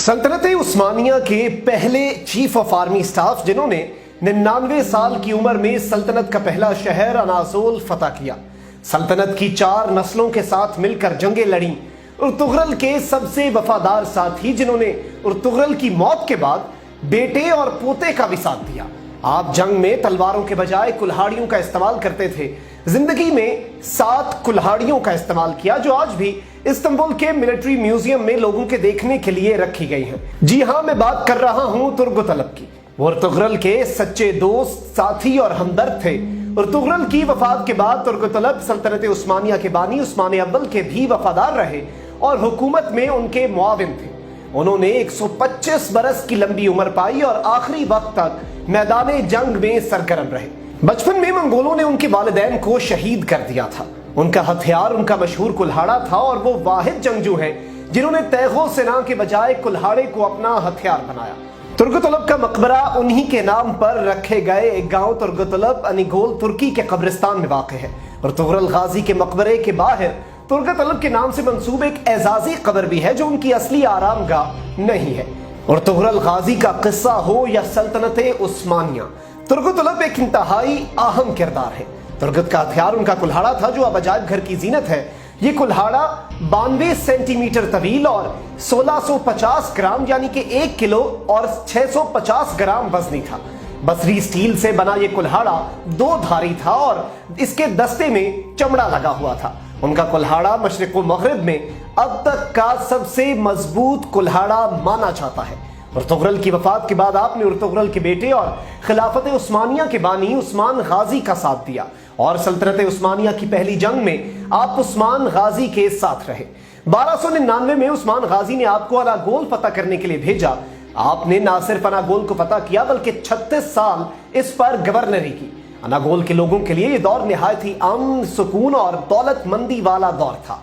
सल्तनत उस्मानिया के पहले चीफ ऑफ आर्मी स्टाफ जिन्होंने 99 साल की उम्र में सल्तनत का पहला शहर अनाज़ोल फतह किया, सल्तनत की 4 नस्लों के साथ मिलकर जंगें लड़ी, उर्तुगरल के सबसे वफादार साथी जिन्होंने उर्तुगरल की मौत के बाद बेटे और पोते का भी साथ दिया। आप जंग में तलवारों के बजाय कुल्हाड़ियों का इस्तेमाल करते थे। जिंदगी में 7 कुल्हाड़ियों का इस्तेमाल किया जो आज भी इस्तांबुल के मिलिट्री म्यूजियम में लोगों के देखने के लिए रखी गई हैं। जी हां, मैं बात कर रहा हूं तुर्गतलब की। वो उर्तुगरल के सच्चे दोस्त, साथी और हमदर्द थे। उर्तुगरल की वफात के बाद तुर्गतलब सल्तनत उस्मानिया के बानी उस्मान अव्वल के भी वफादार रहे और हुकूमत में उनके मुआविन थे। उन्होंने 125 बरस की लंबी उम्र पाई और आखिरी वक्त तक मैदाने जंग में सरगर्म रहे। बचपन में मंगोलों ने उनके वालिदैन को शहीद कर दिया था। उनका हथियार उनका मशहूर कुल्हाड़ा था और वो वाहिद जंगजू हैं जिन्होंने तैगो सेना के बजाय कुल्हाड़े को अपना हथियार बनाया। तुर्गतलब का मकबरा उन्हीं के नाम पर रखे गए एक गांव तुर्गतलब अनिगोल तुर्की के कब्रिस्तान में वाक़ है। तुर्गतलब गाजी के मकबरे के बाहर तुर्गतलब के नाम से मंसूब एक एजाजी कब्र भी है जो उनकी असली आरामगाह नहीं है। और तुर्गतलब गाजी का किस्सा हो या सल्तनत उस्मानिया, तुर्गतलब एक इंतहाई अहम किरदार है। तुर्गत का हथियार उनका कुल्हाड़ा था जो अब अजायब घर की जीनत है। ये कुल्हाड़ा 92 सेंटीमीटर तवील और 1650 ग्राम यानी कि 1 किलो और 650 ग्राम वजनी था। बसरी स्टील से बना ये कुल्हाड़ा 2 धारी था और इसके दस्ते में चमड़ा लगा हुआ था। उनका कुल्हाड़ा मशरिक व मगरिब में अब तक का सबसे मजबूत कुल्हाड़ा माना जाता है। उर्तुगरल की वफात के बाद आपने उर्तुगरल के बेटे और खिलाफत उस्मानिया के बानी उस्मान गाजी का साथ दिया और सल्तनत उस्मानिया की पहली जंग में आप उस्मान गाजी के साथ रहे। 1299 में उस्मान गाजी ने आपको अनागोल फतह करने के लिए भेजा। आपने ना सिर्फ अनागोल को फतह किया बल्कि 36 साल इस पर गवर्नरी की। अनागोल के लोगों के लिए यह दौर निहायत ही अमन, सुकून और दौलतमंदी वाला दौर था।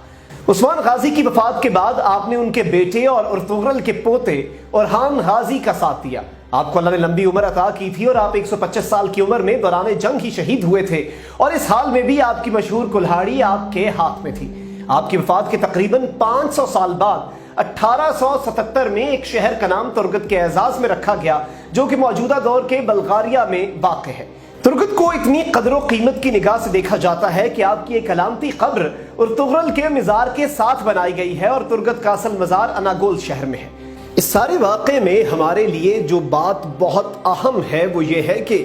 उस्मान गाजी की वफात के बाद आपने उनके बेटे और उर्तुगरल के पोते ओरहान गाजी का साथ दिया। आपको अल्लाह ने लंबी उम्र अता की थी और आप 125 साल की उम्र में दौरान जंग ही शहीद हुए थे और इस हाल में भी आपकी मशहूर कुल्हाड़ी आपके हाथ में थी। आपकी वफात के तकरीबन 500 साल बाद 1877 में एक शहर का नाम तुर्गत के एजाज में रखा गया जो कि मौजूदा दौर के बल्गारिया में वाक़ है। तुर्गत को इतनी कदर व कीमत की निगाह से देखा जाता है कि आपकी एक अलामती कब्र उर्तुगरल के मज़ार के साथ बनाई गई है और तुर्गत का असल मज़ार अनागोल शहर में है। इस सारे वाक़े में हमारे लिए जो बात बहुत अहम है वो ये है कि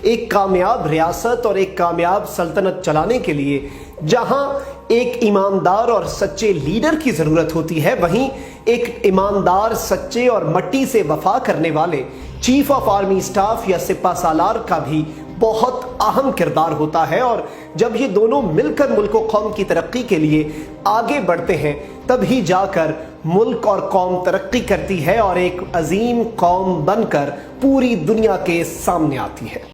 एक कामयाब रियासत और एक कामयाब सल्तनत चलाने के लिए जहां एक ईमानदार और सच्चे लीडर की ज़रूरत होती है, वहीं एक ईमानदार, सच्चे और मट्टी से वफा करने वाले चीफ ऑफ आर्मी स्टाफ या सिपा सालार का भी बहुत अहम किरदार होता है। और जब ये दोनों मिलकर मुल्क और कौम की तरक्की के लिए आगे बढ़ते हैं तभी जाकर मुल्क और कौम तरक्की करती है और एक अजीम कौम बनकर पूरी दुनिया के सामने आती है।